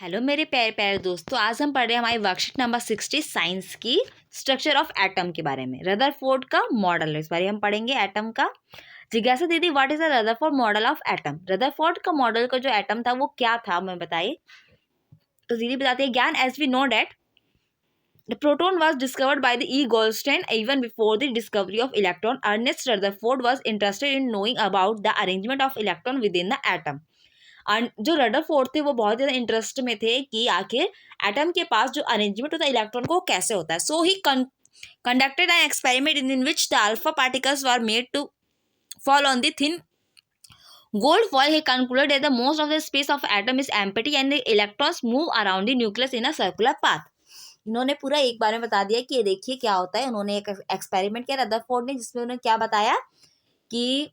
Hello मेरे प्यारे प्यारे दोस्तों, आज हम पढ़ रहे हैं हमारी वर्कशीट नंबर 60 साइंस की स्ट्रक्चर ऑफ एटम के बारे में। रदरफोर्ड का मॉडल, इस बारे में हम पढ़ेंगे एटम का। जिज्ञासा दीदी, what is the Rutherford model of atom? Rutherford का मॉडल का जो एटम था वो क्या था, हमें बताइए। तो दीदी बताते हैं, ज्ञान as we know that the proton was discovered by the E. Goldstein even before the discovery of electron. Ernest Rutherford was interested in knowing about the arrangement of electron within the atom. जो Rutherford थे वो बहुत ज़्यादा interest में थे कि आखिर atom के पास जो अरेंजमेंट होता है इलेक्ट्रॉन को कैसे होता है। सो ही conducted an experiment in which the alpha particles were made to fall on the thin gold foil. He concluded that the most of the space of atom is empty and the electrons move around the nucleus in a circular path. इन्होंने पूरा एक बार में बता दिया कि ये देखिए क्या होता है। उन्होंने एक एक्सपेरिमेंट किया रदरफोर्ड ने, जिसमें उन्होंने क्या बताया कि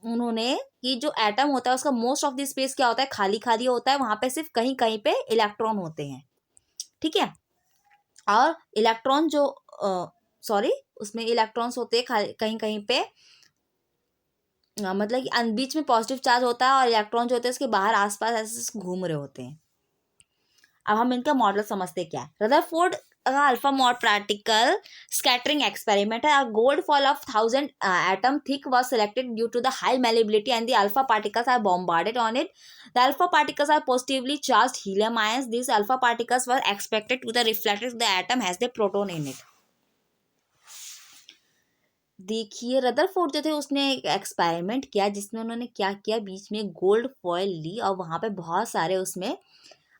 उन्होंने कि जो एटम होता है उसका मोस्ट ऑफ द स्पेस क्या होता है, खाली खाली होता है। वहां पे सिर्फ कहीं कहीं पे इलेक्ट्रॉन होते हैं, ठीक है। और इलेक्ट्रॉन जो सॉरी उसमें इलेक्ट्रॉन्स होते हैं कहीं कहीं पे, मतलब कि बीच में पॉजिटिव चार्ज होता है और इलेक्ट्रॉन जो होते हैं उसके बाहर आसपास ऐसे घूम रहे होते हैं। अब हम इनका मॉडल समझते क्या है। रदरफोर्ड का alpha mod particle scattering experiment, a gold foil of 1000 atom thick was selected due to the high malleability and the alpha particles are bombarded on it. The alpha particles are positively charged helium ions. These alpha particles were expected to the reflected the atom has the proton in it. देखिए Rutherford जो थे उसने एक experiment किया जिसमें उन्होंने क्या किया, बीच में गोल्ड फॉयल ली और वहां पे बहुत सारे उसमें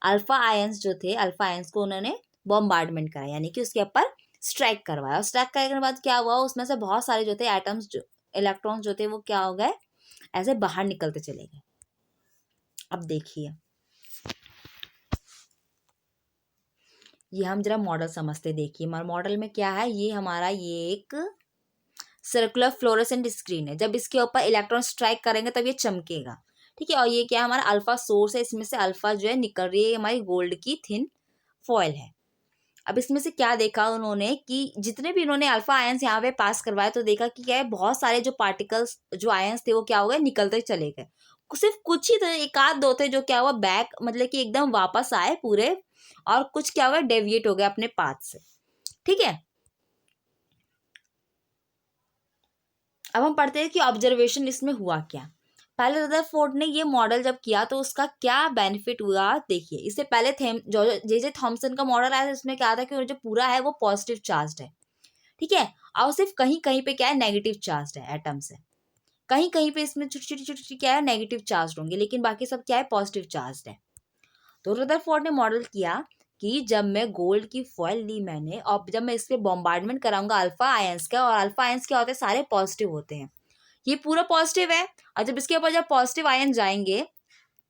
अल्फा आयंस जो थे, अल्फा आयंस को उन्होंने बॉम्बार्डमेंट करा, यानी कि उसके ऊपर स्ट्राइक करवाया। और स्ट्राइक करने के बाद क्या हुआ, उसमें से बहुत सारे जो थे एटम्स, जो इलेक्ट्रॉन्स जो थे वो क्या हो गए, ऐसे बाहर निकलते चले गए। अब देखिए ये हम जरा मॉडल समझते। देखिए हमारे मॉडल में क्या है, ये हमारा ये एक सर्कुलर फ्लोरेसेंट स्क्रीन है। जब इसके ऊपर इलेक्ट्रॉन स्ट्राइक करेंगे तब ये चमकेगा, ठीक है। और ये क्या है, हमारा अल्फा सोर्स है, इसमें से अल्फा जो है निकल रही है, हमारी गोल्ड की थिन फॉयल है। अब इसमें से क्या देखा उन्होंने कि जितने भी इन्होंने अल्फा आयंस यहाँ पे पास करवाए तो देखा कि क्या है, बहुत सारे जो पार्टिकल्स जो आयंस थे वो क्या हो गए, निकलते चले गए। सिर्फ कुछ ही थे, एक आध दो थे जो क्या हुआ, बैक मतलब कि एकदम वापस आए पूरे, और कुछ क्या हुआ, डेविएट हो गए अपने पाथ से, ठीक है। अब हम पढ़ते हैं कि ऑब्जर्वेशन इसमें हुआ क्या। पहले रदरफोर्ड ने ये मॉडल जब किया तो उसका क्या बेनिफिट हुआ, देखिए। इससे पहले जो जे थॉमसन का मॉडल आया था, इसमें क्या था कि जो पूरा है वो पॉजिटिव चार्ज है, ठीक है। और सिर्फ कहीं कहीं पे क्या है, नेगेटिव चार्ज है एटम से। कहीं कहीं पे इसमें छोटी छोटी छोटी क्या है, नेगेटिव चार्ज होंगे, लेकिन बाकी सब क्या है, पॉजिटिव चार्ज है। तो रदरफोर्ड ने मॉडल किया कि जब मैं गोल्ड की फॉयल ली मैंने, और जब मैं इस पे बॉम्बार्डमेंट कराऊंगा अल्फा आयंस का, और अल्फा आयंस क्या होते हैं, सारे पॉजिटिव होते हैं, ये पूरा पॉजिटिव है। और जब इसके ऊपर जब पॉजिटिव आयन जाएंगे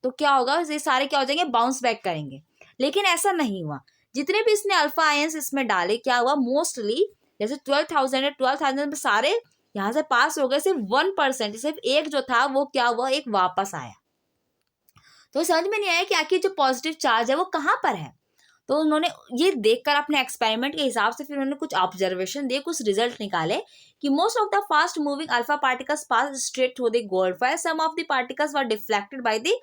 तो क्या होगा, ये सारे क्या हो जाएंगे, बाउंस बैक करेंगे। लेकिन ऐसा नहीं हुआ। जितने भी इसने अल्फा आयंस इसमें डाले, क्या हुआ, मोस्टली जैसे 12,000 है, 12,000 में सारे यहाँ से पास हो गए, सिर्फ 1%, सिर्फ एक जो था वो क्या हुआ, एक वापस आया। तो समझ में नहीं आया कि आखिर जो पॉजिटिव चार्ज है वो कहाँ पर है। तो उन्होंने ये देखकर अपने एक्सपेरिमेंट के हिसाब से फिर उन्होंने कुछ ऑब्जर्वेशन दिए, कुछ रिजल्ट निकाले कि most of the fast moving alpha particles pass straight through the gold foil, some of the particles were deflected by the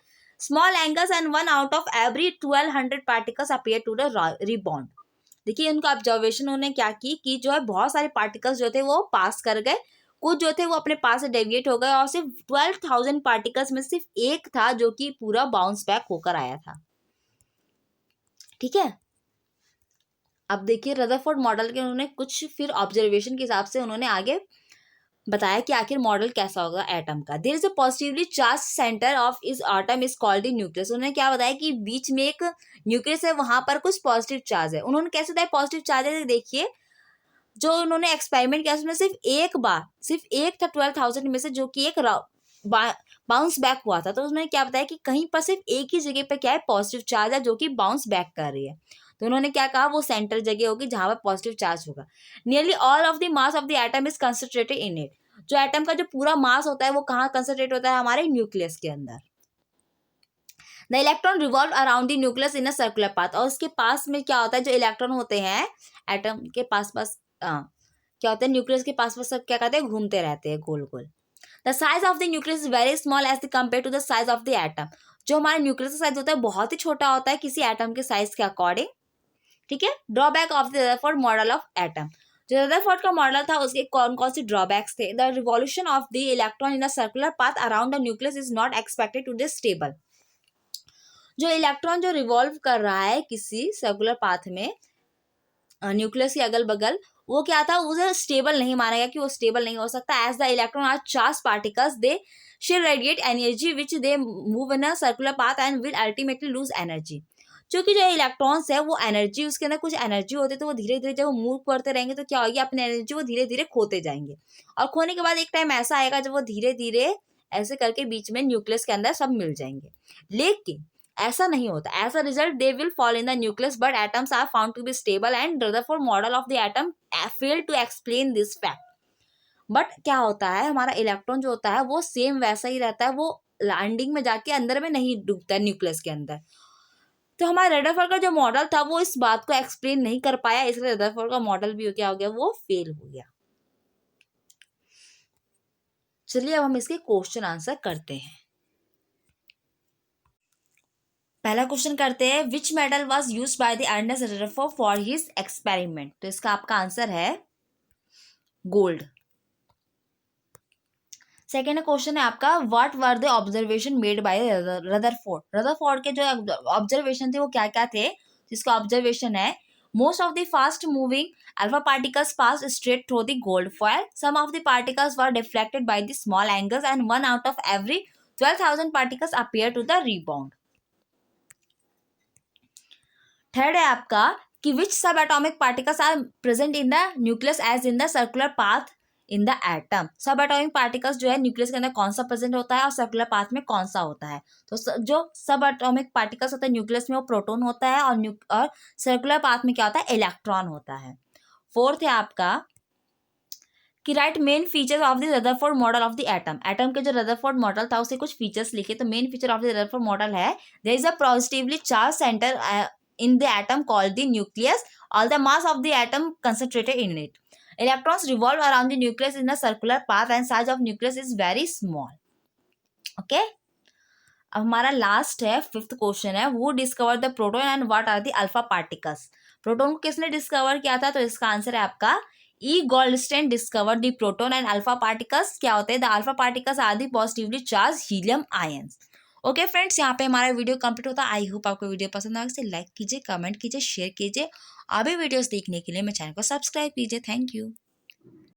small angles and one out of every 1200 particles appear to the rebound. देखिए उनका observation उन्होंने क्या की कि जो है बहुत सारे पार्टिकल्स जो थे वो पास कर गए, कुछ जो थे वो अपने पास से डेविएट हो गए, और सिर्फ 12,000 पार्टिकल्स में सिर्फ एक था जो कि पूरा बाउंस बैक होकर आया था, ठीक है। अब देखिए रदरफोर्ड मॉडल के उन्होंने कुछ फिर ऑब्जर्वेशन के हिसाब से उन्होंने आगे बताया कि आखिर मॉडल कैसा होगा एटम का। There is a positively charge centre of इस atom is called the nucleus. उन्होंने क्या बताया कि बीच में एक न्यूक्लियस है, वहां पर कुछ पॉजिटिव चार्ज है। उन्होंने कैसे बताया पॉजिटिव चार्ज है, देखिए जो उन्होंने एक्सपेरिमेंट किया उसमें सिर्फ एक था 12,000 में से, जो कि एक बाउंस बैक हुआ था। तो उन्होंने क्या बताया कि कहीं पर सिर्फ एक ही जगह पे क्या है, पॉजिटिव चार्ज है जो कि बाउंस बैक कर रही है। तो उन्होंने क्या कहा, वो सेंटर जगह होगी जहां पर पॉजिटिव चार्ज होगा। Nearly all of the mass of the atom is concentrated in it. जो एटम का जो पूरा मास होता है वो कहाँ कंसंट्रेट होता है, हमारे न्यूक्लियस के अंदर। The electron revolve around the nucleus in a circular path. और उसके पास में क्या होता है, जो इलेक्ट्रॉन होते हैं एटम के पास पास क्या होता है, न्यूक्लियस के पास पास सब क्या कहते हैं, घूमते रहते हैं गोल गोल। The size of the nucleus is very small as compare to the size of the atom. जो हमारा न्यूक्लियस का साइज होता है बहुत ही छोटा होता है किसी एटम के साइज के अकॉर्डिंग, ठीक है। Drawback of the Rutherford model of atom, जो रदरफोर्ड का मॉडल था उसके कौन कौन से ड्रॉबैक्स थे। The revolution of the electron in a circular path around the nucleus is not expected to be stable. जो इलेक्ट्रॉन जो रिवॉल्व कर रहा है किसी सर्कुलर पाथ में न्यूक्लियस के अगल बगल, वो क्या था, उसे स्टेबल नहीं माना गया कि वो स्टेबल नहीं हो सकता। As the electron are charge particles they shall radiate energy which they move in a circular path and will ultimately lose energy. क्योंकि जो इलेक्ट्रॉन्स है वो एनर्जी, उसके अंदर कुछ एनर्जी होती है, तो वो धीरे धीरे जब वो मूव करते रहेंगे तो क्या होगी, अपनी एनर्जी वो धीरे धीरे खोते जाएंगे, और खोने के बाद एक टाइम ऐसा आएगा जब वो धीरे धीरे ऐसे करके बीच में न्यूक्लियस के अंदर सब मिल जाएंगे। लेकिन ऐसा नहीं होता। As a result they will fall in the nucleus but atoms are found to be stable and Rutherford model of the atom failed to explain this fact. But क्या होता है, हमारा इलेक्ट्रॉन जो होता है वो सेम वैसा ही रहता है, वो लैंडिंग में जाके अंदर में नहीं डूबता है न्यूक्लियस के अंदर। तो हमारा रदरफोर्ड का जो मॉडल था वो इस बात को एक्सप्लेन नहीं कर पाया, इसलिए रदरफोर्ड का मॉडल भी क्या हो गया, वो फेल हो गया। चलिए अब हम इसके क्वेश्चन आंसर करते हैं। पहला क्वेश्चन करते हैं, which metal was used by the Ernest Rutherford for his experiment. तो इसका आपका आंसर है गोल्ड। सेकेंड क्वेश्चन है आपका, what were the observation made by Rutherford. Rutherford के जो ऑब्जर्वेशन थे वो क्या क्या थे। जिसका ऑब्जर्वेशन है, most of the fast moving alpha particles pass straight through the gold foil, some of the particles were deflected by the small angles and 1 out of every 12,000 particles appear to the rebound. Third है आपका कि which sub atomic particles are present in the nucleus as in the circular path in the atom. Sub atomic particles जो है nucleus के अंदर कौन सा present होता है और सर्कुलर पाथ में कौन सा होता है। तो जो सब एटॉमिक पार्टिकल्स होता है न्यूक्लियस में वो प्रोटॉन होता है, और सर्कुलर पाथ में क्या होता है, इलेक्ट्रॉन होता है। फोर्थ है आपका कि right main features of the Rutherford model of the atom. Atom के जो रदरफोर्ड मॉडल था उसे कुछ फीचर्स लिखे। तो main feature of the Rutherford model है, there is a positively charge centre in the atom called the nucleus. All the mass of the atom concentrated in it. Electrons revolve around the nucleus in a circular path and size of nucleus is very small. Okay. अब हमारा last है, fifth question है, who discovered the proton and what are the alpha particles। Proton को किसने discover किया था। तो इसका आंसर है आपका E. Goldstein discovered the proton and alpha particles। क्या होते हैं, the alpha particles are the positively charged helium ions। Okay friends, यहाँ पे हमारा वीडियो कंप्लीट होता है। आई होप आपको वीडियो पसंद आए, इसे लाइक कीजिए, कमेंट कीजिए, शेयर कीजिए। अभी वीडियोस देखने के लिए मेरे चैनल को सब्सक्राइब कीजिए। Thank you.